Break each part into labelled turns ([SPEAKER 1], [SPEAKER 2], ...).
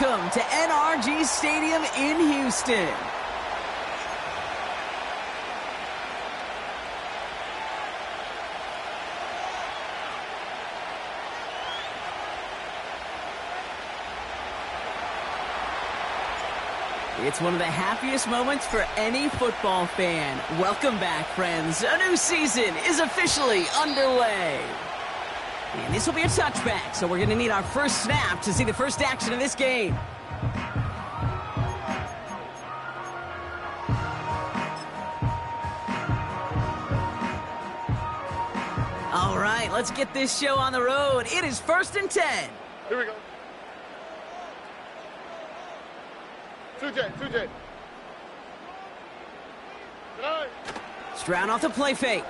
[SPEAKER 1] Welcome to NRG Stadium in Houston. It's one of the happiest moments for any football fan. Welcome back, friends. A new season is officially underway. And this will be a touchback, so we're going to need our first snap to see the first action of this game. All right, let's get this show on the road. It is 1st and 10.
[SPEAKER 2] Here we go. 2J.
[SPEAKER 1] Stroud off the play fake.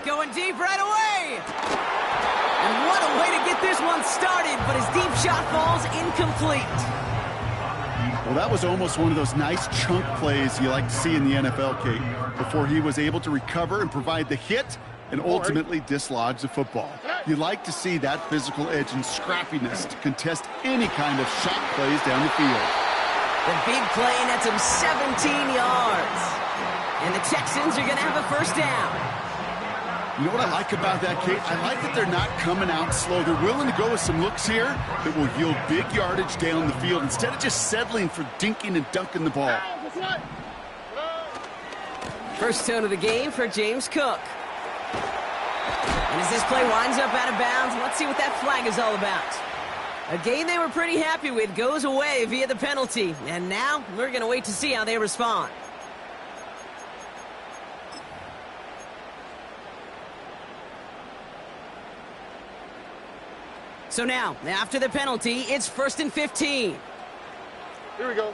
[SPEAKER 1] Going deep right away. And what a way to get this one started, but his deep shot falls incomplete.
[SPEAKER 3] Well, that was almost one of those nice chunk plays you like to see in the NFL, Kate, before he was able to recover and provide the hit and ultimately dislodge the football. You like to see that physical edge and scrappiness to contest any kind of shot plays down the field.
[SPEAKER 1] The big play nets him 17 yards. And the Texans are going to have a first down.
[SPEAKER 3] You know what I like about that, Kate? I like that they're not coming out slow. They're willing to go with some looks here that will yield big yardage down the field instead of just settling for dinking and dunking the ball.
[SPEAKER 1] First tone of the game for James Cook. And as this play winds up out of bounds, let's see what that flag is all about. A game they were pretty happy with goes away via the penalty. And now we're going to wait to see how they respond. So now, after the penalty, it's 1st and 15.
[SPEAKER 2] Here we go.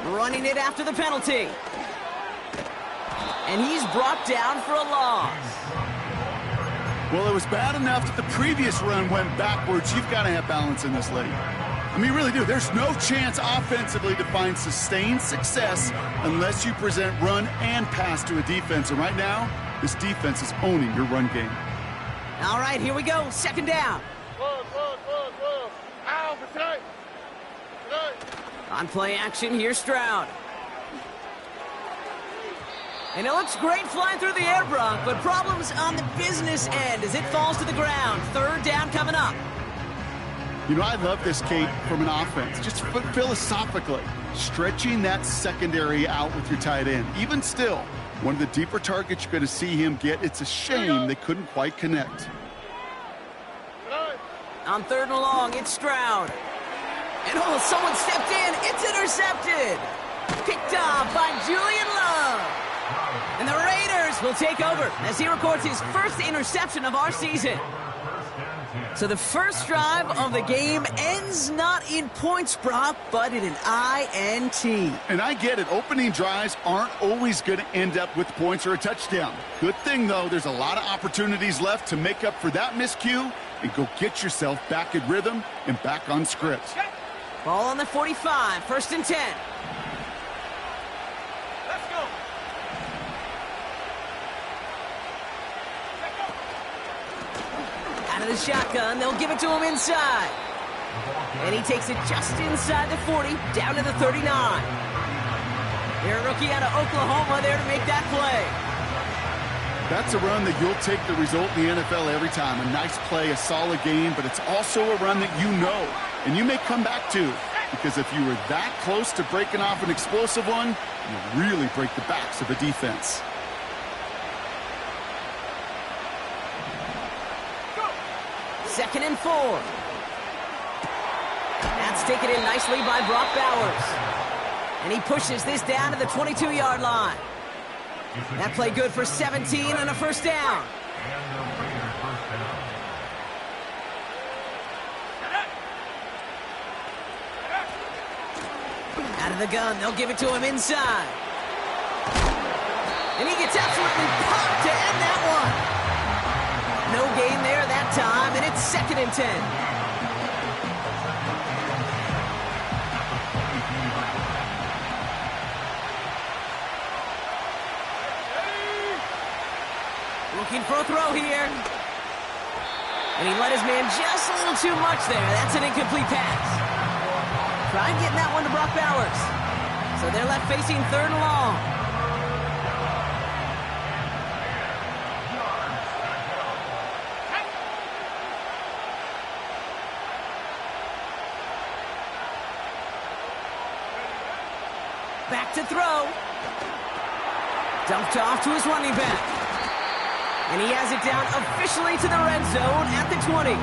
[SPEAKER 1] Running it after the penalty. And he's brought down for a loss.
[SPEAKER 3] Well, it was bad enough that the previous run went backwards. You've got to have balance in this league. I mean, you really do. There's no chance offensively to find sustained success unless you present run and pass to a defense. And right now, this defense is owning your run game.
[SPEAKER 1] All right, here we go. 2nd down. On play action, here's Stroud. And it looks great flying through the air, Brock, but problems on the business end as it falls to the ground. 3rd down coming up.
[SPEAKER 3] You know, I love this, Kate, from an offense. Just philosophically, stretching that secondary out with your tight end. Even still, one of the deeper targets you're going to see him get. It's a shame they couldn't quite connect.
[SPEAKER 1] On 3rd and long, it's Stroud. And oh, someone stepped in. It's intercepted. Picked off by Julian Love. And the Raiders will take over as he records his first interception of our season. So the first drive of the game ends not in points, Brock, but in an INT.
[SPEAKER 3] And I get it. Opening drives aren't always going to end up with points or a touchdown. Good thing, though, there's a lot of opportunities left to make up for that miscue and go get yourself back in rhythm and back on script.
[SPEAKER 1] Ball on the 45, 1st and 10. Out of the shotgun, they'll give it to him inside. And he takes it just inside the 40, down to the 39. They're a rookie out of Oklahoma there to make that play.
[SPEAKER 3] That's a run that you'll take the result in the NFL every time. A nice play, a solid game, but it's also a run that you know and you may come back to. Because if you were that close to breaking off an explosive one, you really break the backs of a defense.
[SPEAKER 1] Second and 4. That's taken in nicely by Brock Bowers. And he pushes this down to the 22-yard line. That play good for 17 and a first down. Out of the gun, they'll give it to him inside. And he gets absolutely popped to end that one. No gain there that time, and it's 2nd and 10. Looking for a throw here. And he let his man just a little too much there. That's an incomplete pass. Tried getting that one to Brock Bowers. So they're left facing 3rd and long. Back to throw. Dumped off to his running back. And he has it down officially to the red zone at the 20.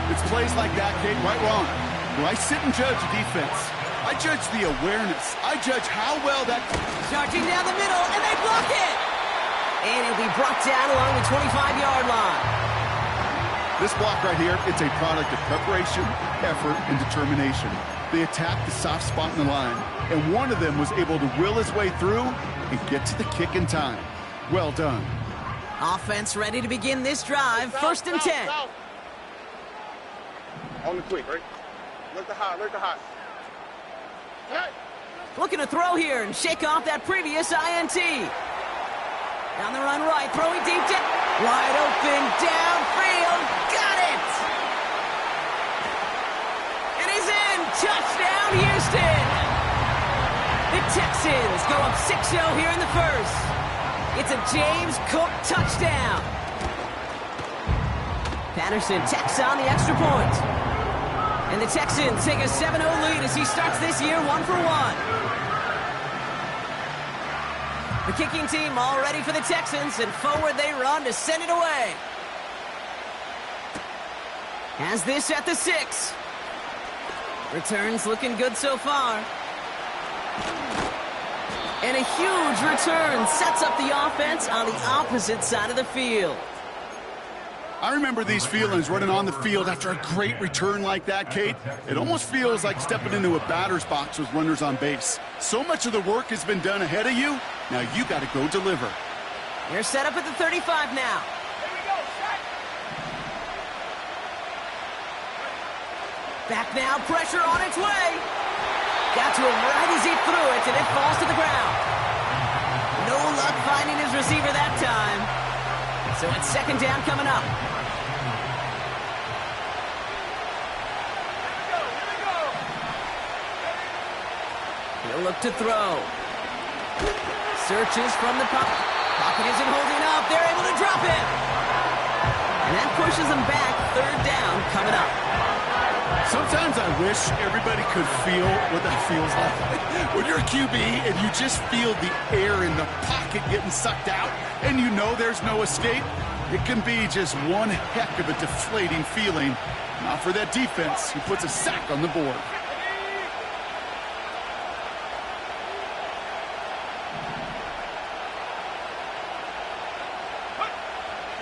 [SPEAKER 3] It's plays like that, Kate, right wrong. When I sit and judge a defense, I judge the awareness. I judge how well that...
[SPEAKER 1] Charging down the middle, and they block it! And it'll be brought down along the 25-yard line.
[SPEAKER 3] This block right here, it's a product of preparation, effort, and determination. They attacked the soft spot in the line, and one of them was able to will his way through and get to the kick in time. Well done.
[SPEAKER 1] Offense ready to begin this drive. 1st and 10.
[SPEAKER 2] On the quick, right? Look the high, look the high. Hey.
[SPEAKER 1] Looking to throw here and shake off that previous INT. Down the run right, throwing deep down. Wide open, downfield. Got it! And he's in. Touchdown, Houston! The Texans go up 6-0 here in the first. It's a James Cook touchdown. Patterson tacks on the extra point. And the Texans take a 7-0 lead as he starts this year 1-for-1. The kicking team all ready for the Texans, and forward they run to send it away. Has this at the 6. Returns looking good so far. And a huge return sets up the offense on the opposite side of the field.
[SPEAKER 3] I remember these feelings running on the field after a great return like that, Kate. It almost feels like stepping into a batter's box with runners on base. So much of the work has been done ahead of you. Now you got to go deliver.
[SPEAKER 1] They're set up at the 35 now. Back now, pressure on its way. Got to him right as he threw it, and it falls to the ground. No luck finding his receiver that time. So it's 2nd down coming up. He'll look to throw. Searches from the pocket. Pocket isn't holding up. They're able to drop it. And that pushes them back. 3rd down coming up.
[SPEAKER 3] Sometimes I wish everybody could feel what that feels like. When you're a QB and you just feel the air in the pocket getting sucked out and you know there's no escape, it can be just one heck of a deflating feeling. Not for that defense who puts a sack on the board.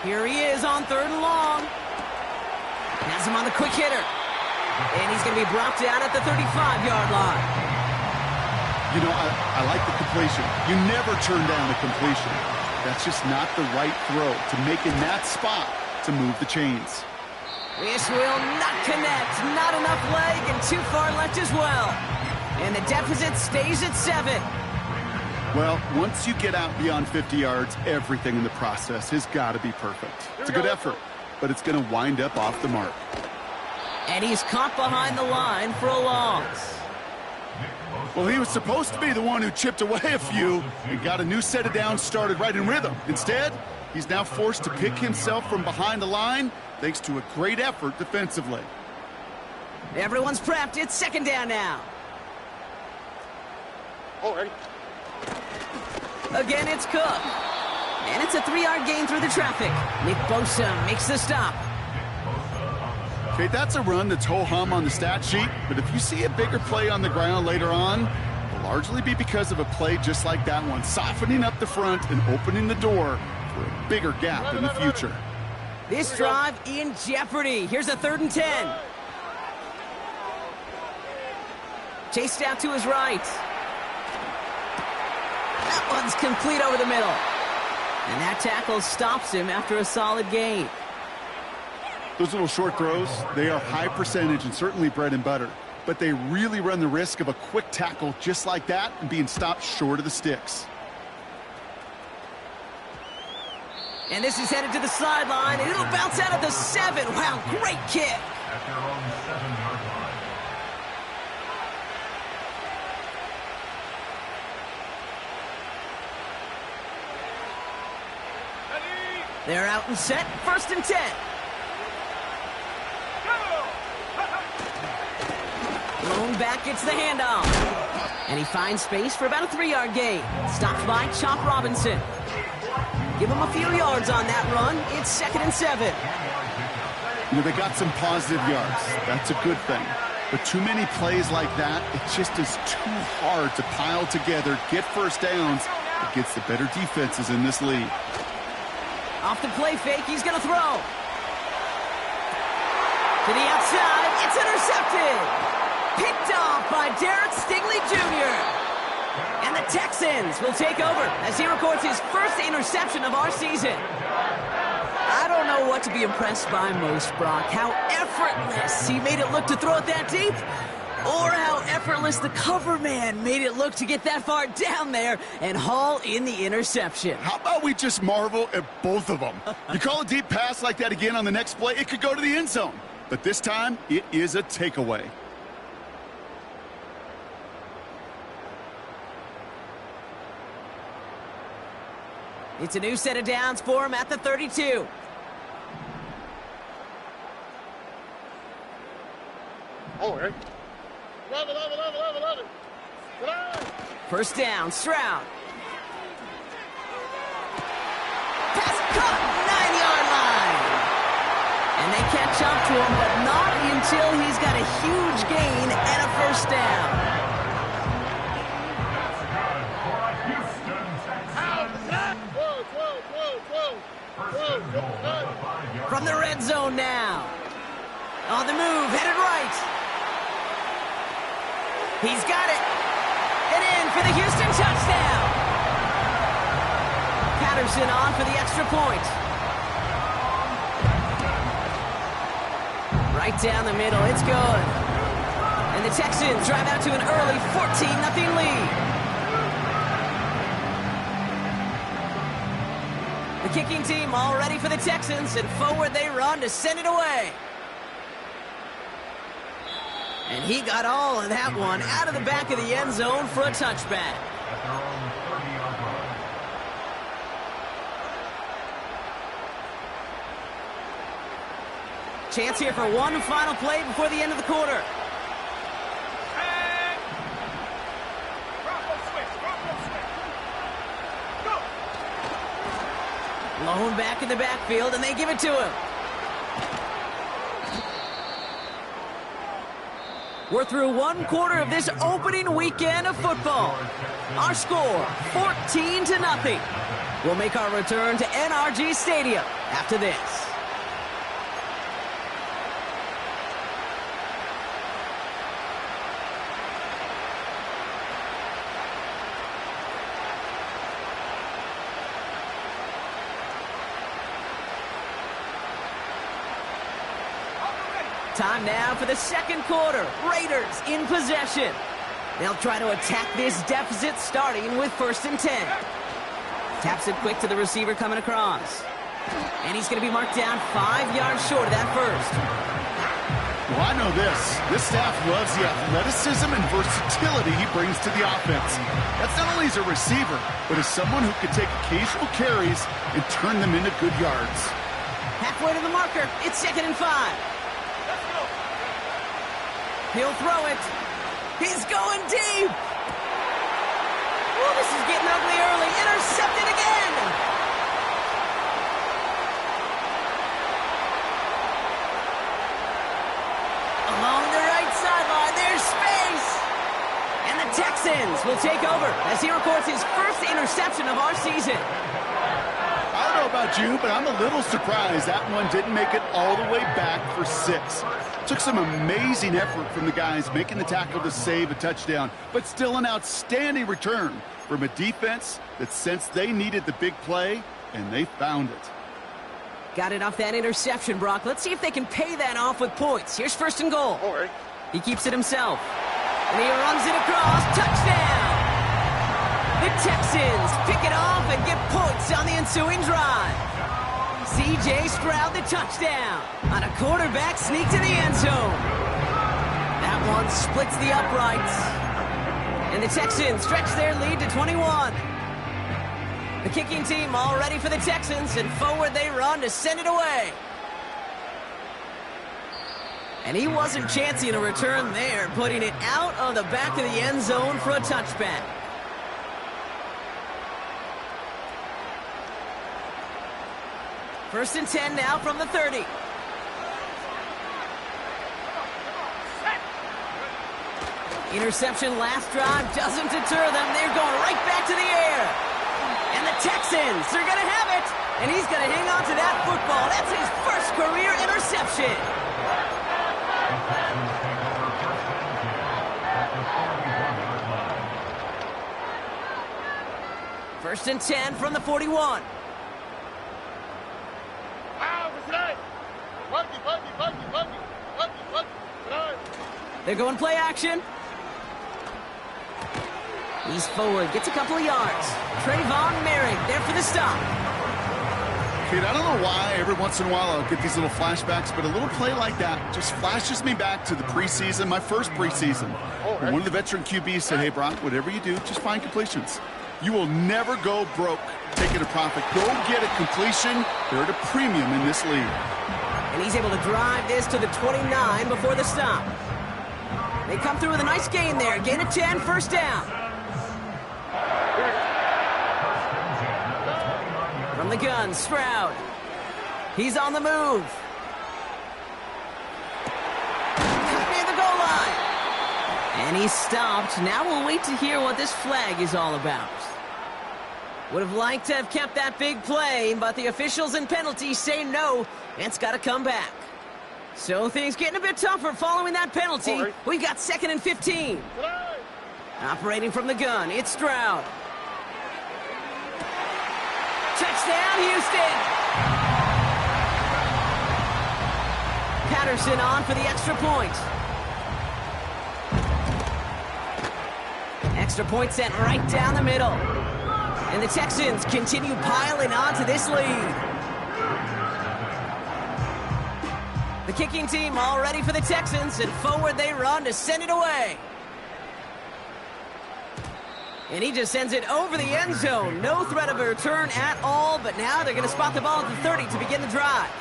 [SPEAKER 1] Here he is on 3rd and long. Has him on the quick hitter. And he's going to be brought down at the 35-yard line.
[SPEAKER 3] You know, I like the completion. You never turn down the completion. That's just not the right throw to make in that spot to move the chains.
[SPEAKER 1] This will not connect. Not enough leg and too far left as well. And the deficit stays at 7.
[SPEAKER 3] Well, once you get out beyond 50 yards, everything in the process has got to be perfect. It's a good effort, but it's going to wind up off the mark.
[SPEAKER 1] And he's caught behind the line for a loss.
[SPEAKER 3] Well, he was supposed to be the one who chipped away a few and got a new set of downs started right in rhythm. Instead, he's now forced to pick himself from behind the line thanks to a great effort defensively.
[SPEAKER 1] Everyone's prepped. It's 2nd down now.
[SPEAKER 2] Oh, ready.
[SPEAKER 1] Again, it's Cook. And it's a 3-yard gain through the traffic. Nick Bosa makes the stop.
[SPEAKER 3] Okay, that's a run that's ho-hum on the stat sheet, but if you see a bigger play on the ground later on, it'll largely be because of a play just like that one, softening up the front and opening the door for a bigger gap in the future.
[SPEAKER 1] This drive in jeopardy. Here's a 3rd and 10. Chased out to his right. That one's complete over the middle. And that tackle stops him after a solid gain.
[SPEAKER 3] Those little short throws, they are high percentage and certainly bread and butter. But they really run the risk of a quick tackle just like that and being stopped short of the sticks.
[SPEAKER 1] And this is headed to the sideline, and it'll bounce out at the 7. Wow, great kick.
[SPEAKER 4] At their own 7-yard line.
[SPEAKER 1] They're out and set, 1st and 10. Lone back gets the handoff. And he finds space for about a 3-yard gain. Stopped by Chop Robinson. Give him a few yards on that run. It's 2nd and 7.
[SPEAKER 3] You know, they got some positive yards. That's a good thing. But too many plays like that, it just is too hard to pile together, get first downs against the better defenses in this league.
[SPEAKER 1] Off the play fake, he's going to throw. To the outside, it's intercepted. Picked off by Derek Stingley Jr. And the Texans will take over as he records his first interception of our season. I don't know what to be impressed by most, Brock. How effortless he made it look to throw it that deep, or how effortless the cover man made it look to get that far down there and haul in the interception.
[SPEAKER 3] How about we just marvel at both of them? You call a deep pass like that again on the next play, it could go to the end zone. But this time, it is a takeaway.
[SPEAKER 1] It's a new set of downs for him at the 32.
[SPEAKER 2] Oh, right. Love it.
[SPEAKER 1] First down, Stroud. Pass caught, 9-yard line. And they catch up to him, but not until he's got a huge gain and a first down. From the red zone now. On the move, headed right. He's got it. And in for the Houston touchdown. Patterson on for the extra point. Right down the middle, it's good. And the Texans drive out to an early 14-0 lead. The kicking team all ready for the Texans, and forward they run to send it away. And he got all of that one out of the back of the end zone for a touchback.
[SPEAKER 4] At their own 30-yard line.
[SPEAKER 1] Chance here for one final play before the end of the quarter. Lone back in the backfield, and they give it to him. We're through one quarter of this opening weekend of football. Our score, 14-0. We'll make our return to NRG Stadium after this. Time now for the second quarter. Raiders in possession. They'll try to attack this deficit starting with 1st and 10. Taps it quick to the receiver coming across. And he's going to be marked down 5 yards short of that first.
[SPEAKER 3] Well, I know this. This staff loves the athleticism and versatility he brings to the offense. That's not only as a receiver, but as someone who can take occasional carries and turn them into good yards.
[SPEAKER 1] Halfway to the marker. It's 2nd and 5. He'll throw it. He's going deep. Oh, this is getting ugly early. Intercepted again. Along the right sideline, there's space. And the Texans will take over as he records his first interception of our season.
[SPEAKER 3] I don't know about you, but I'm a little surprised that one didn't make it all the way back for 6. Took some amazing effort from the guys making the tackle to save a touchdown, but still an outstanding return from a defense that sensed they needed the big play, and they found it.
[SPEAKER 1] Got it off that interception, Brock. Let's see if they can pay that off with points. Here's 1st and goal.
[SPEAKER 2] All right.
[SPEAKER 1] He keeps it himself. And he runs it across. Touchdown! The Texans pick it off and get points on the ensuing drive. C.J. Stroud the touchdown on a quarterback sneak to the end zone. That one splits the uprights. And the Texans stretch their lead to 21. The kicking team all ready for the Texans, and forward they run to send it away. And he wasn't chancing a return there, putting it out of the back of the end zone for a touchback. First and 10 now from the 30. Interception last drive doesn't deter them. They're going right back to the air. And the Texans, they're going to have it. And he's going to hang on to that football. That's his first career interception. First and 10 from the 41. They're going play action. He's forward, gets a couple of yards. Trayvon Merrick there for the stop.
[SPEAKER 3] Kid, I don't know why every once in a while I'll get these little flashbacks, but a little play like that just flashes me back to the preseason, my first preseason. When one of the veteran QBs said, hey, Brock, whatever you do, just find completions. You will never go broke taking a profit. Go get a completion. They're at a premium in this league.
[SPEAKER 1] And he's able to drive this to the 29 before the stop. They come through with a nice gain there. Gain of 10, first down. From the gun, Stroud. He's on the move. Near the goal line. And he's stopped. Now we'll wait to hear what this flag is all about. Would have liked to have kept that big play, but the officials and penalties say no. It's got to come back. So things getting a bit tougher following that penalty. We've got 2nd and 15. Operating from the gun, it's Stroud. Touchdown, Houston! Patterson on for the extra point. Extra point sent right down the middle. And the Texans continue piling on to this lead. The kicking team all ready for the Texans, and forward they run to send it away. And he just sends it over the end zone. No threat of a return at all, but now they're going to spot the ball at the 30 to begin the drive.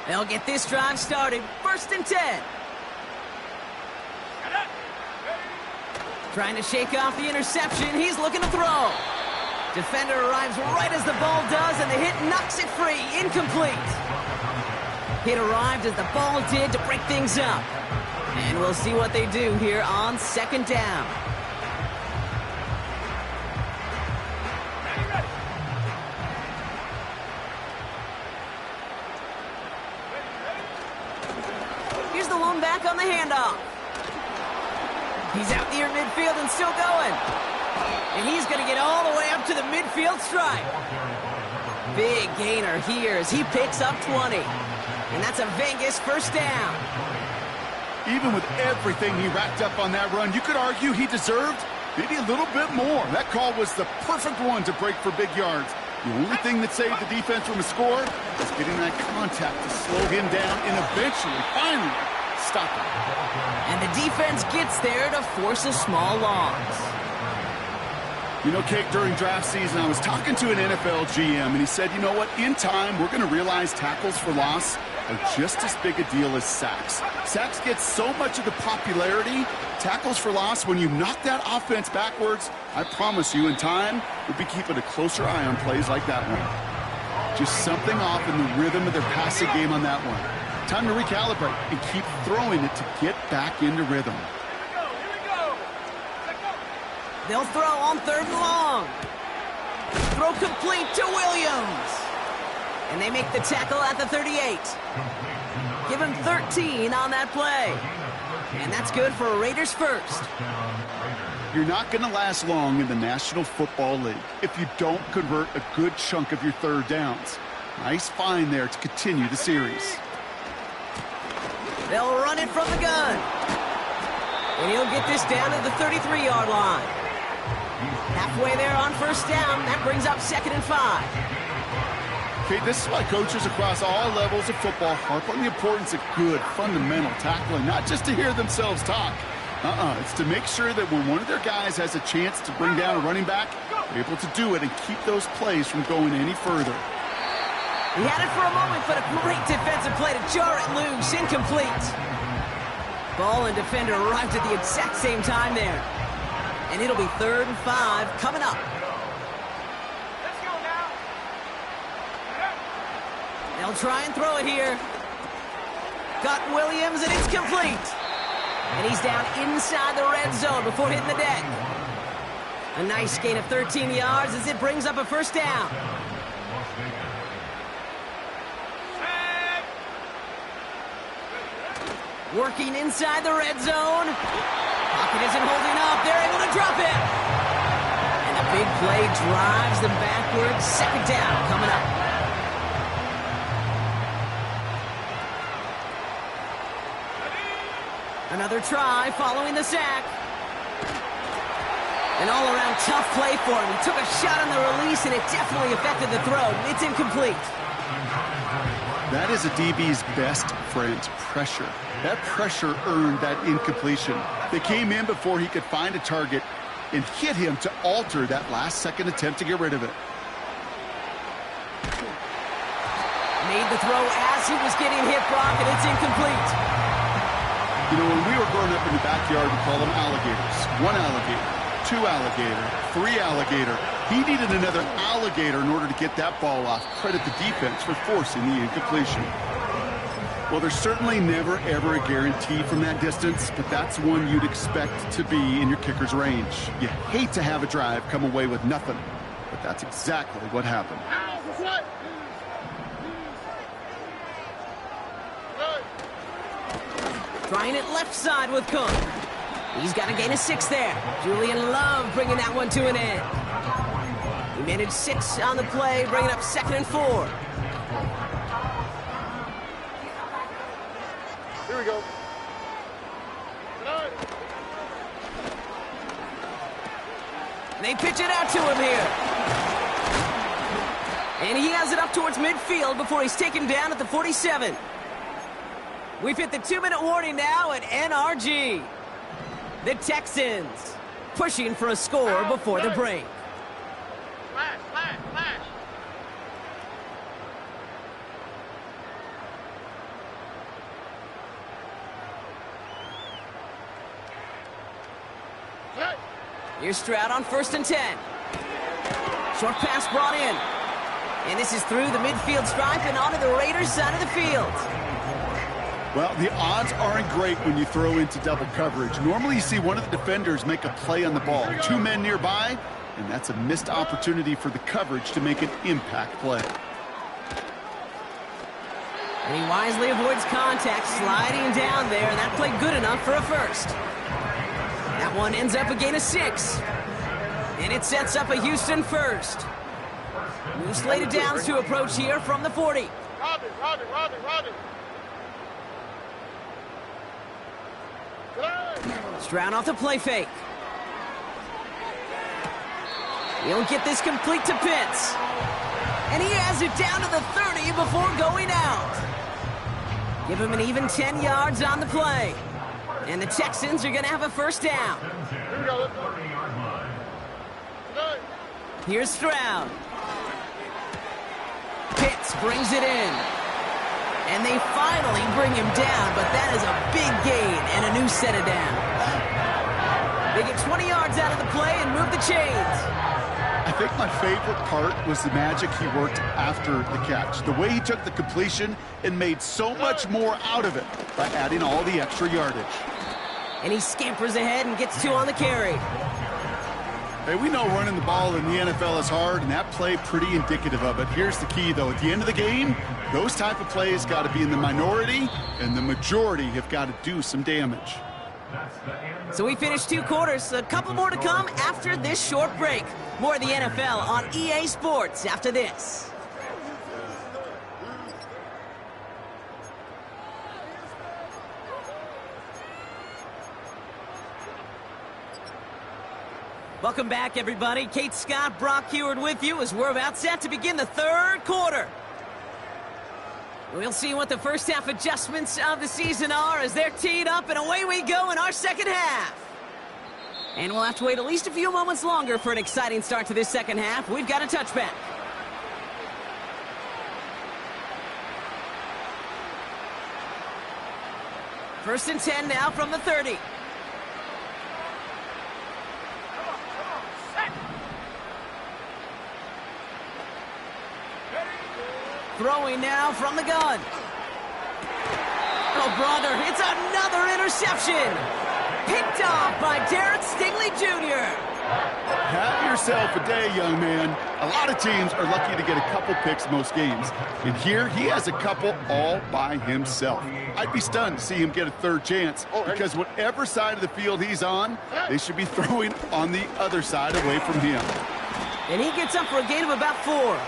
[SPEAKER 1] They'll get this drive started. 1st and 10. Trying to shake off the interception. He's looking to throw. Defender arrives right as the ball does, and the hit knocks it free. Incomplete. Hit arrived as the ball did to break things up. And we'll see what they do here on 2nd down. Here's the one back on the handoff. He's out near midfield and still going. And he's going to get all the way up to the midfield stripe. Big gainer here as he picks up 20. And that's a Vegas first down.
[SPEAKER 3] Even with everything he racked up on that run, you could argue he deserved maybe a little bit more. That call was the perfect one to break for big yards. The only thing that saved the defense from a score is getting that contact to slow him down and eventually, finally, stop him.
[SPEAKER 1] And the defense gets there to force a small loss.
[SPEAKER 3] You know, Kate, during draft season, I was talking to an NFL GM, and he said, you know what, in time, we're going to realize tackles for loss are just as big a deal as sacks. Sacks get so much of the popularity. Tackles for loss, when you knock that offense backwards, I promise you, in time, we'll be keeping a closer eye on plays like that one. Just something off in the rhythm of their passing game on that one. Time to recalibrate and keep throwing it to get back into rhythm.
[SPEAKER 1] They'll throw on 3rd and long. Throw complete to Williams. And they make the tackle at the 38. Give him 13 on that play. And that's good for a Raiders first.
[SPEAKER 3] You're not going to last long in the National Football League if you don't convert a good chunk of your 3rd downs. Nice find there to continue the series.
[SPEAKER 1] They'll run it from the gun. And he'll get this down to the 33-yard line. Halfway there on first down. That brings up 2nd and 5.
[SPEAKER 3] Okay, this is why coaches across all levels of football harp on the importance of good, fundamental tackling, not just to hear themselves talk. It's to make sure that when one of their guys has a chance to bring down a running back, they're able to do it and keep those plays from going any further.
[SPEAKER 1] He had it for a moment, but a great defensive play to jar it loose. Incomplete. Ball and defender arrived at the exact same time there. And it'll be 3rd and 5 coming up.
[SPEAKER 2] Let's go now.
[SPEAKER 1] They'll try and throw it here. Got Williams, and it's complete. And he's down inside the red zone before hitting the deck. A nice gain of 13 yards as it brings up a first down. Working inside the red zone. Pocket isn't holding up. They're able to drop it. And a big play drives them backwards. 2nd down coming up. Another try following the sack. An all-around tough play for him. He took a shot on the release, and it definitely affected the throw. It's incomplete.
[SPEAKER 3] That is a DB's best friend, pressure. That pressure earned that incompletion. They came in before he could find a target and hit him to alter that last-second attempt to get rid of it.
[SPEAKER 1] Made the throw as he was getting hit, Brock, and it's incomplete.
[SPEAKER 3] You know, when we were growing up in the backyard, we call them alligators. 1 alligator, 2 alligator, 3 alligator. He needed another alligator in order to get that ball off. Credit the defense for forcing the incompletion. Well, there's certainly never, ever a guarantee from that distance, but that's one you'd expect to be in your kicker's range. You hate to have a drive come away with nothing, but that's exactly what happened.
[SPEAKER 1] Trying it left side with Cook. He's got a gain of 6 there. Julian Love bringing that one to an end. He managed 6 on the play, bringing up 2nd and 4.
[SPEAKER 2] Here we go.
[SPEAKER 1] They pitch it out to him here. And he has it up towards midfield before he's taken down at the 47. We've hit the 2-minute warning now at NRG. The Texans pushing for a score before the break.
[SPEAKER 2] Flash, flash, flash.
[SPEAKER 1] Here's Stroud on 1st and 10. Short pass brought in. And this is through the midfield stripe and onto the Raiders' side of the field.
[SPEAKER 3] Well, the odds aren't great when you throw into double coverage. Normally you see one of the defenders make a play on the ball. 2 men nearby, and that's a missed opportunity for the coverage to make an impact play.
[SPEAKER 1] And he wisely avoids contact, sliding down there, and that played good enough for a first. That one ends up a gain of 6. And it sets up a Houston first. New slated downs to approach here from the 40.
[SPEAKER 2] Robin.
[SPEAKER 1] Stroud off the play fake. He'll get this complete to Pitts. And he has it down to the 30 before going out. Give him an even 10 yards on the play. And the Texans are going to have a first down.
[SPEAKER 2] Here we go. Let's go.
[SPEAKER 1] Here's Stroud. Pitts brings it in. And they finally bring him down, but that is a big gain and a new set of downs. They get 20 yards out of the play and move the chains.
[SPEAKER 3] I think my favorite part was the magic he worked after the catch. The way he took the completion and made so much more out of it by adding all the extra yardage.
[SPEAKER 1] And he scampers ahead and gets 2 on the carry.
[SPEAKER 3] Hey, we know running the ball in the NFL is hard, and that play pretty indicative of it. Here's the key, though. At the end of the game, those type of plays got to be in the minority, and the majority have got to do some damage.
[SPEAKER 1] So we finished 2 quarters. A couple more to come after this short break. More of the NFL on EA Sports after this. Welcome back, everybody. Kate Scott, Brock Heward with you as we're about set to begin the third quarter. We'll see what the first half adjustments of the season are as they're teed up, and away we go in our second half. And we'll have to wait at least a few moments longer for an exciting start to this second half. We've got a touchback. First and 10 now from the 30. Throwing now from the gun. Oh, brother, it's another interception. Picked off by Derek Stingley Jr.
[SPEAKER 3] Have yourself a day, young man. A lot of teams are lucky to get a couple picks most games. And here, he has a couple all by himself. I'd be stunned to see him get a third chance because whatever side of the field he's on, they should be throwing on the other side away from him.
[SPEAKER 1] And he gets up for a gain of about 4.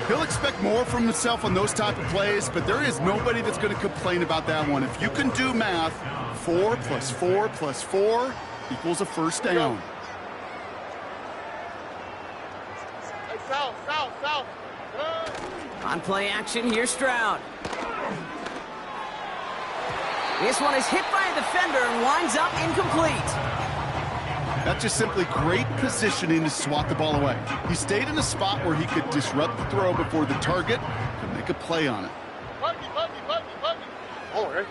[SPEAKER 3] He'll expect more from himself on those type of plays, but there is nobody that's going to complain about that one. If you can do math, 4 plus 4 plus 4 equals a first down.
[SPEAKER 2] Hey, south.
[SPEAKER 1] On play action, here's Stroud. This one is hit by a defender and winds up incomplete.
[SPEAKER 3] That's just simply great positioning to swat the ball away. He stayed in a spot where he could disrupt the throw before the target could make a play on it.
[SPEAKER 2] Buggy. All right.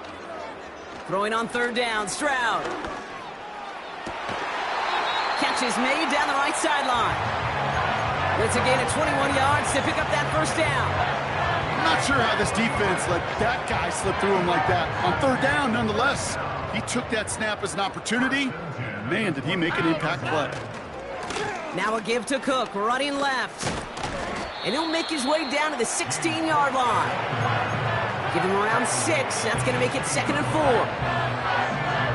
[SPEAKER 1] Throwing on third down, Stroud. Catch is made down the right sideline. It's a gain of 21 yards to pick up that first down.
[SPEAKER 3] I'm not sure how this defense let that guy slip through him like that. On third down, nonetheless, he took that snap as an opportunity. Man, did he make an impact play.
[SPEAKER 1] Now a give to Cook, running left. And he'll make his way down to the 16-yard line. Give him around 6. That's going to make it 2nd and 4.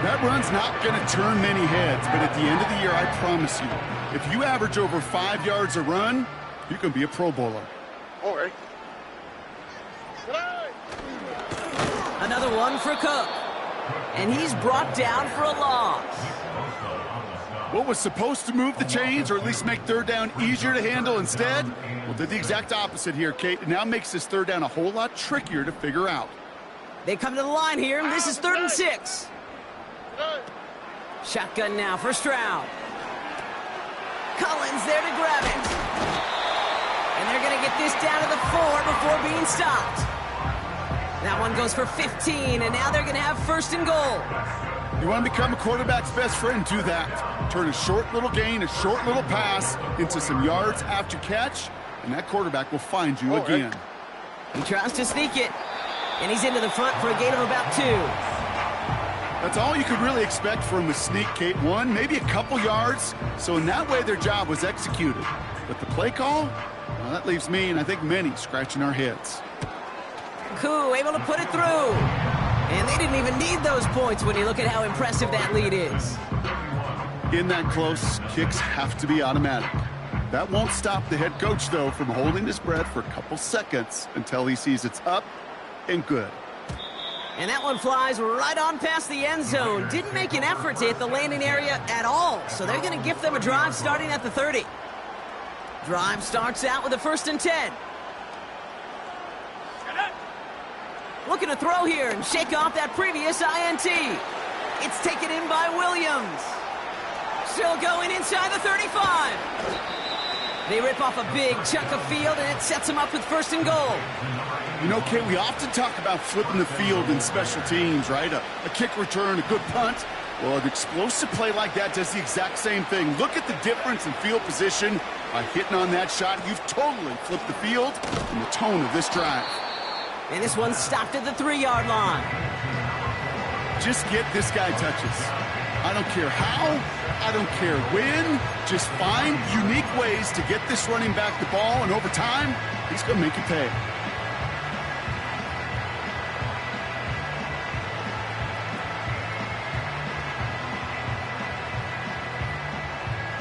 [SPEAKER 3] That run's not going to turn many heads, but at the end of the year, I promise you, if you average over 5 yards a run, you can be a Pro Bowler.
[SPEAKER 2] All right.
[SPEAKER 1] Another one for Cook. And he's brought down for a loss.
[SPEAKER 3] What was supposed to move the chains, or at least make third down easier to handle instead? Well, did the exact opposite here, Kate. It now makes this third down a whole lot trickier to figure out.
[SPEAKER 1] They come to the line here, and this is 3rd and 6. Shotgun now for Stroud. Collins there to grab it. And they're going to get this down to the 4 before being stopped. That one goes for 15, and now they're going to have 1st and goal.
[SPEAKER 3] You want to become a quarterback's best friend, do that. Turn a short little gain, a short little pass into some yards after catch, and that quarterback will find you again.
[SPEAKER 1] He tries to sneak it, and he's into the front for a gain of about 2.
[SPEAKER 3] That's all you could really expect from a sneak, Kate. 1, maybe a couple yards, so in that way their job was executed. But the play call, well, that leaves me, and I think many, scratching our heads.
[SPEAKER 1] Koo able to put it through. And they didn't even need those points when you look at how impressive that lead is.
[SPEAKER 3] In that close, kicks have to be automatic. That won't stop the head coach, though, from holding his breath for a couple seconds until he sees it's up and good.
[SPEAKER 1] And that one flies right on past the end zone. Didn't make an effort to hit the landing area at all, so they're going to gift them a drive starting at the 30. Drive starts out with a 1st and 10. Looking to throw here and shake off that previous INT. It's taken in by Williams. Still going inside the 35. They rip off a big chunk of field, and it sets them up with 1st and goal.
[SPEAKER 3] You know, Kate, we often talk about flipping the field in special teams, right? A kick return, a good punt. Well, an explosive play like that does the exact same thing. Look at the difference in field position. By hitting on that shot, you've totally flipped the field and the tone of this drive.
[SPEAKER 1] And this one stopped at the 3-yard line.
[SPEAKER 3] Just get this guy touches. I don't care how, I don't care when. Just find unique ways to get this running back the ball, and over time, he's going to make you pay.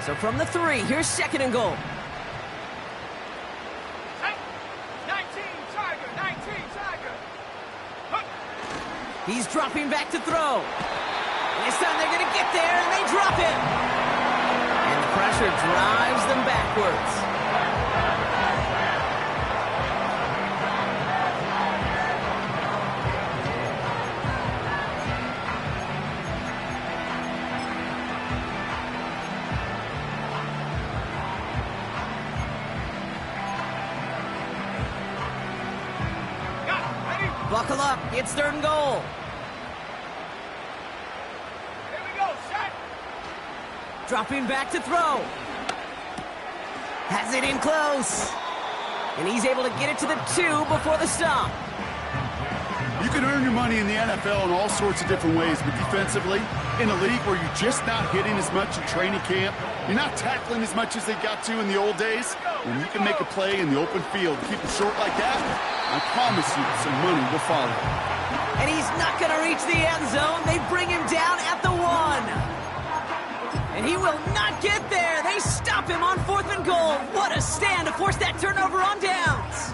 [SPEAKER 1] So from the 3, here's 2nd and goal. He's dropping back to throw. And this time they're going to get there, and they drop him. pressure drives them backwards. Buckle up, it's 3rd and goal.
[SPEAKER 2] Here we go, set.
[SPEAKER 1] Dropping back to throw. Has it in close. And he's able to get it to the 2 before the stop.
[SPEAKER 3] You can earn your money in the NFL in all sorts of different ways, but defensively, in a league where you're just not hitting as much in training camp, you're not tackling as much as they got to in the old days, when you can make a play in the open field, keep it short like that, I promise you some money will follow.
[SPEAKER 1] And he's not going to reach the end zone. They bring him down at the 1. And he will not get there. They stop him on 4th and goal. What a stand to force that turnover on downs.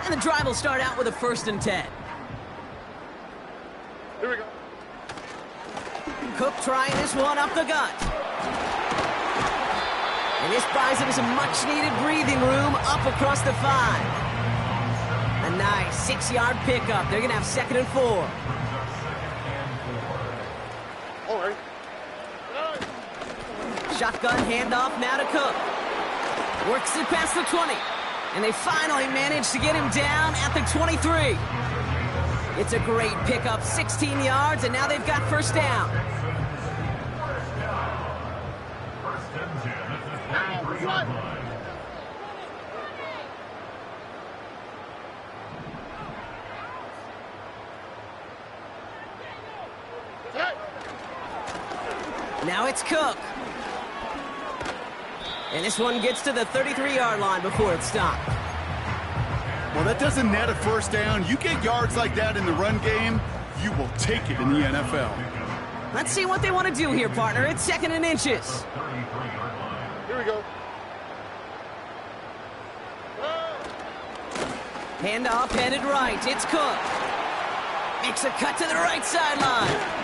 [SPEAKER 1] And the drive will start out with a 1st and 10.
[SPEAKER 2] Here we go.
[SPEAKER 1] Cook trying this one up the gut. And this buys him some much-needed breathing room up across the 5. A nice 6-yard pickup. They're going to have 2nd and 4.
[SPEAKER 2] All right.
[SPEAKER 1] Shotgun handoff now to Cook. Works it past the 20. And they finally manage to get him down at the 23. It's a great pickup, 16 yards, and now they've got 1st down. Now it's Cook. And this one gets to the 33-yard line before it's stopped.
[SPEAKER 3] Well, that doesn't net a 1st down. You get yards like that in the run game, you will take it in the NFL.
[SPEAKER 1] Let's see what they want to do here, partner. It's 2nd and inches.
[SPEAKER 2] Here we go.
[SPEAKER 1] Handoff headed right. It's Cook. Makes a cut to the right sideline.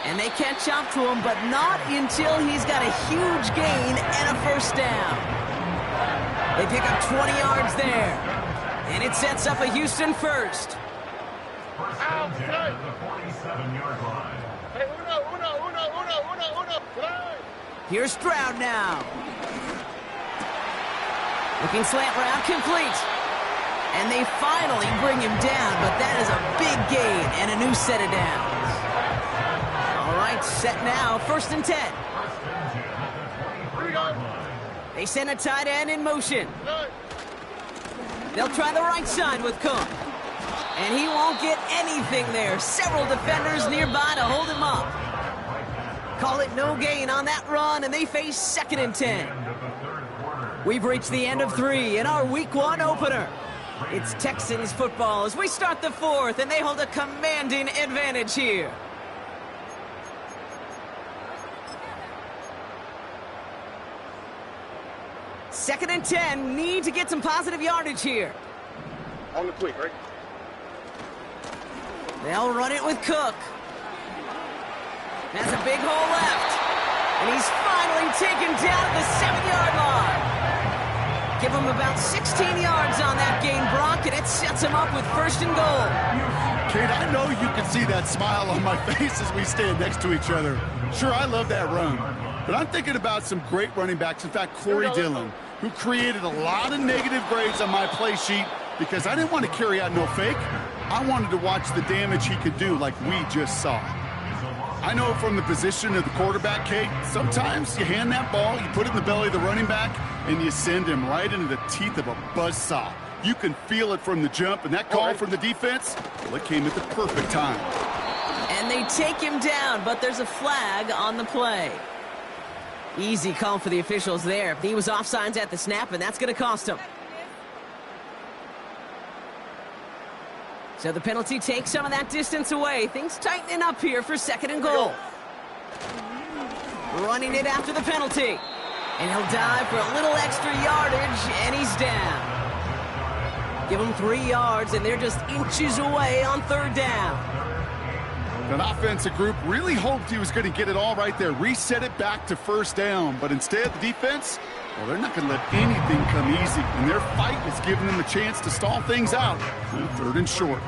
[SPEAKER 1] And they catch up to him, but not until he's got a huge gain and a 1st down. They pick up 20 yards there. And it sets up a Houston 1st.
[SPEAKER 2] Hey, uno.
[SPEAKER 1] Here's Stroud now. Looking slant route complete. And they finally bring him down, but that is a big gain and a new set of downs. All right, set now, 1st and 10.
[SPEAKER 2] Here we go.
[SPEAKER 1] They send a tight end in motion. They'll try the right side with Cook. And he won't get anything there. Several defenders nearby to hold him up. Call it no gain on that run, and they face 2nd and 10. We've reached the end of 3 in our Week 1 opener. It's Texans football as we start the 4th, and they hold a commanding advantage here. Second and 10, need to get some positive yardage here.
[SPEAKER 2] On the quick, right?
[SPEAKER 1] They'll run it with Cook. Has a big hole left. And he's finally taken down at the 7-yard line. Give him about 16 yards on that gain, Brock, and it sets him up with 1st and goal.
[SPEAKER 3] Kate, I know you can see that smile on my face as we stand next to each other. Sure, I love that run. But I'm thinking about some great running backs. In fact, Corey Dillon, who created a lot of negative grades on my play sheet because I didn't want to carry out no fake. I wanted to watch the damage he could do like we just saw. I know from the position of the quarterback, Kate, sometimes you hand that ball, you put it in the belly of the running back, and you send him right into the teeth of a buzzsaw. You can feel it from the jump, and that call from the defense, well, it came at the perfect time.
[SPEAKER 1] And they take him down, but there's a flag on the play. Easy call for the officials there. He was offsides at the snap, and that's going to cost him. So the penalty takes some of that distance away. Things tightening up here for 2nd and goal. Running it after the penalty. And he'll dive for a little extra yardage, and he's down. Give him 3 yards, and they're just inches away on 3rd down.
[SPEAKER 3] That offensive group really hoped he was going to get it all right there, reset it back to first down. But instead, the defense, well, they're not going to let anything come easy. And their fight is giving them a chance to stall things out. 3rd and short.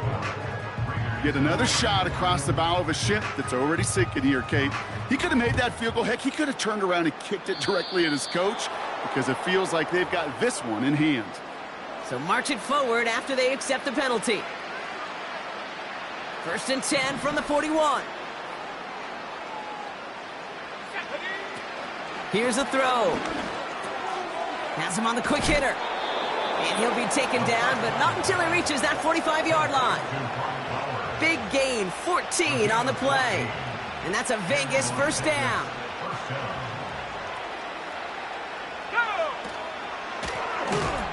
[SPEAKER 3] Get another shot across the bow of a ship that's already sinking here, Kate. He could have made that field goal. Heck, he could have turned around and kicked it directly at his coach because it feels like they've got this one in hand.
[SPEAKER 1] So march it forward after they accept the penalty. 1st and 10 from the 41. Here's a throw. Has him on the quick hitter. And he'll be taken down, but not until he reaches that 45-yard line. Big gain, 14 on the play. And that's a Vegas first down.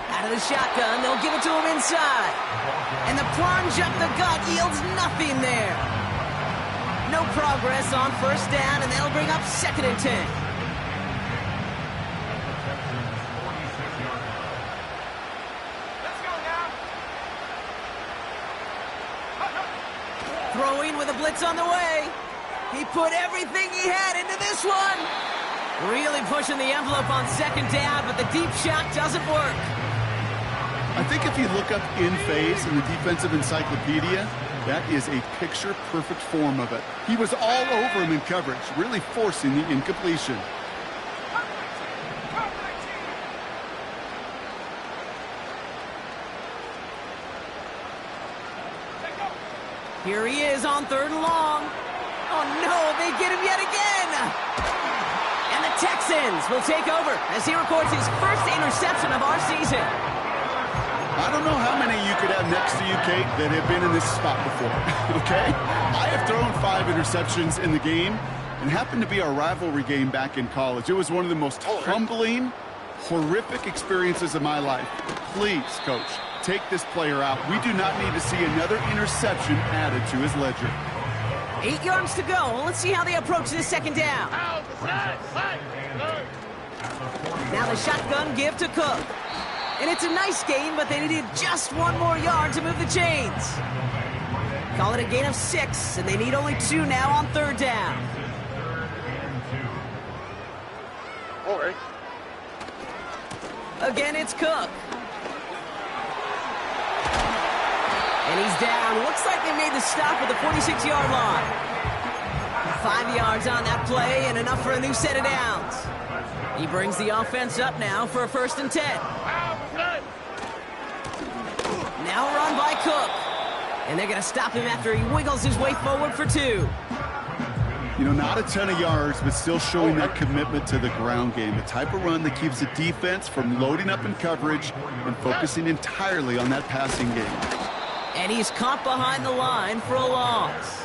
[SPEAKER 1] Out of the shotgun, they'll give it to him inside. And the plunge up the gut yields nothing there. No progress on first down, and they'll bring up 2nd and 10. Throwing with a blitz on the way. He put everything he had into this one. Really pushing the envelope on 2nd down, but the deep shot doesn't work.
[SPEAKER 3] I think if you look up in phase in the defensive encyclopedia, that is a picture-perfect form of it. He was all over him in coverage, really forcing the incompletion.
[SPEAKER 1] Here he is on 3rd and long. Oh no, they get him yet again. And the Texans will take over as he records his first interception of our season.
[SPEAKER 3] I don't know how many you could have next to you, Kate, that have been in this spot before, okay? I have thrown 5 interceptions in the game, and happened to be our rivalry game back in college. It was one of the most humbling, horrific experiences of my life. Please, Coach, take this player out. We do not need to see another interception added to his ledger.
[SPEAKER 1] 8 yards to go. Let's see how they approach this 2nd down. Now the shotgun give to Cook. And it's a nice gain, but they needed just 1 more yard to move the chains. Call it a gain of 6, and they need only 2 now on 3rd down.
[SPEAKER 2] All right.
[SPEAKER 1] Again, it's Cook. And he's down. Looks like they made the stop at the 46-yard line. 5 yards on that play and enough for a new set of downs. He brings the offense up now for a 1st and 10. Now run by Cook. And they're going to stop him after he wiggles his way forward for 2.
[SPEAKER 3] You know, not a ton of yards, but still showing that commitment to the ground game. The type of run that keeps the defense from loading up in coverage and focusing entirely on that passing game.
[SPEAKER 1] And he's caught behind the line for a loss.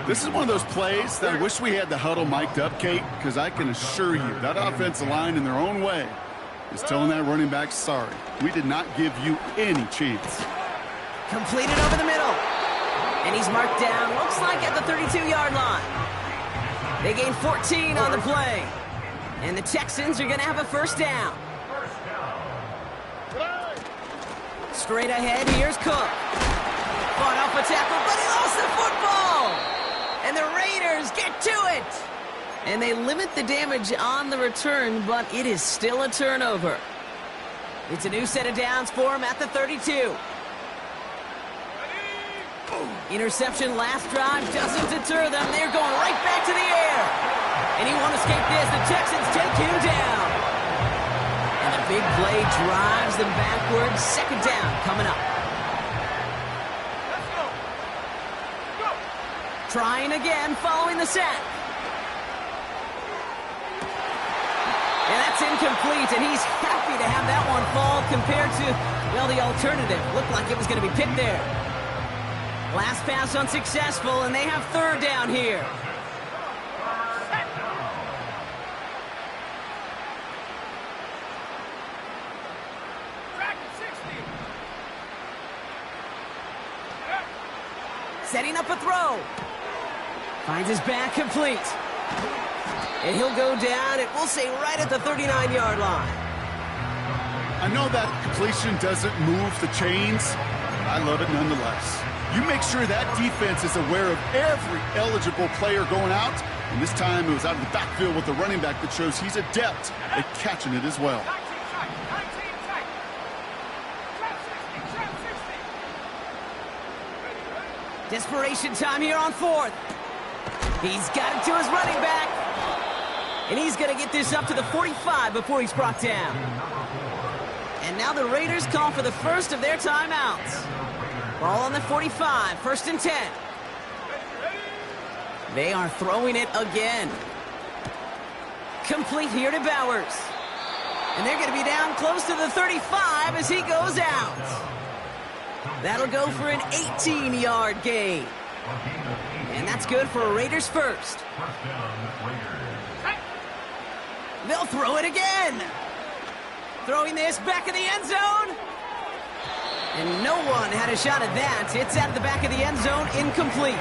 [SPEAKER 3] This is one of those plays that I wish we had the huddle mic'd up, Kate, because I can assure you that offensive line in their own way is telling that running back, sorry, we did not give you any chance.
[SPEAKER 1] Completed over the middle. And he's marked down, looks like at the 32-yard line. They gain 14 on the play. And the Texans are going to have a 1st down. Straight ahead, here's Cook. Fought off a tackle, but he lost the football. And the Raiders get to it. And they limit the damage on the return, but it is still a turnover. It's a new set of downs for him at the 32. Interception last drive doesn't deter them. They're going right back to the air. And he won't escape this. The Texans take him down. And a big play drives them backwards. 2nd down coming up. Trying again following the sack. And that's incomplete, and he's happy to have that one fall compared to, well, the alternative. Looked like it was going to be picked there. Last pass unsuccessful, and they have 3rd down here. Setting up a throw. Finds his back complete. And he'll go down, and we'll say right at the 39-yard line.
[SPEAKER 3] I know that completion doesn't move the chains. I love it nonetheless. You make sure that defense is aware of every eligible player going out. And this time it was out of the backfield with the running back that shows he's adept at catching it as well.
[SPEAKER 1] Desperation time here on fourth. He's got it to his running back. And he's going to get this up to the 45 before he's brought down. And now the Raiders call for the first of their timeouts. Ball on the 45, 1st and 10. They are throwing it again. Complete here to Bowers. And they're going to be down close to the 35 as he goes out. That'll go for an 18-yard gain. And that's good for a Raiders first. They'll throw it again. Throwing this back of the end zone. And no one had a shot at that. It's out of the back of the end zone, incomplete.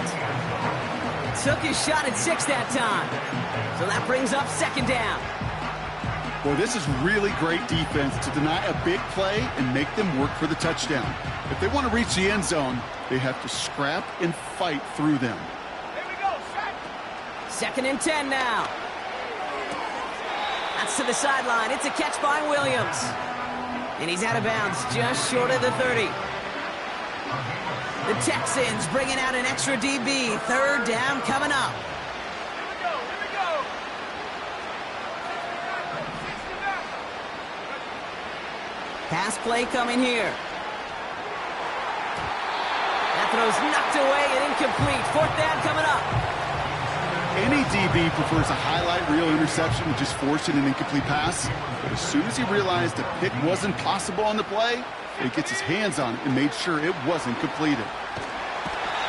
[SPEAKER 1] Took his shot at 6 that time. So that brings up 2nd down.
[SPEAKER 3] Well, this is really great defense to deny a big play and make them work for the touchdown. If they want to reach the end zone, they have to scrap and fight through them.
[SPEAKER 2] Here we go, set.
[SPEAKER 1] 2nd and 10 now. That's to the sideline. It's a catch by Williams. And he's out of bounds just short of the 30. The Texans bringing out an extra DB. 3rd down coming up.
[SPEAKER 2] Here we go.
[SPEAKER 1] Pass play coming here. That throw's knocked away and incomplete. 4th down coming up.
[SPEAKER 3] Any DB prefers a highlight reel interception to just forcing an incomplete pass. But as soon as he realized a pick wasn't possible on the play, he gets his hands on it and made sure it wasn't completed.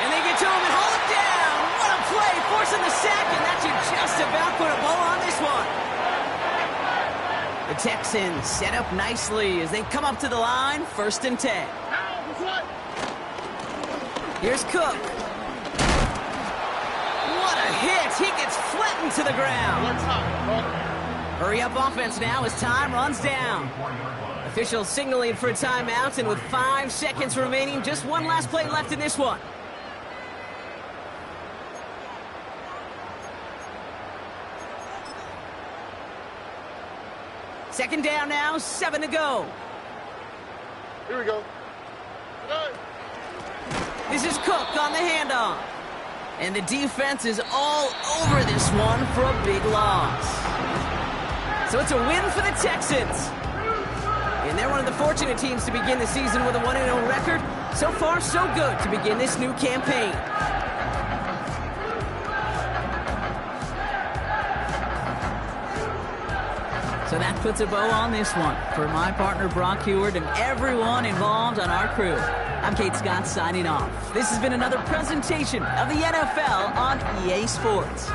[SPEAKER 1] And they get to him and haul him down. What a play, forcing the sack, and that should just about put a bow on this one. The Texans set up nicely as they come up to the line, 1st and 10. Here's Cook. What a hit. He gets flattened to the ground. Hurry up offense now as time runs down. Officials signaling for a timeout, and with 5 seconds remaining, just one last play left in this one. Second down now, 7 to go.
[SPEAKER 2] Here we go.
[SPEAKER 1] This is Cook on the handoff. And the defense is all over this one for a big loss. So it's a win for the Texans. And they're one of the fortunate teams to begin the season with a 1-0 record. So far, so good to begin this new campaign. So that puts a bow on this one. For my partner, Brock Heward, and everyone involved on our crew, I'm Kate Scott signing off. This has been another presentation of the NFL on EA Sports.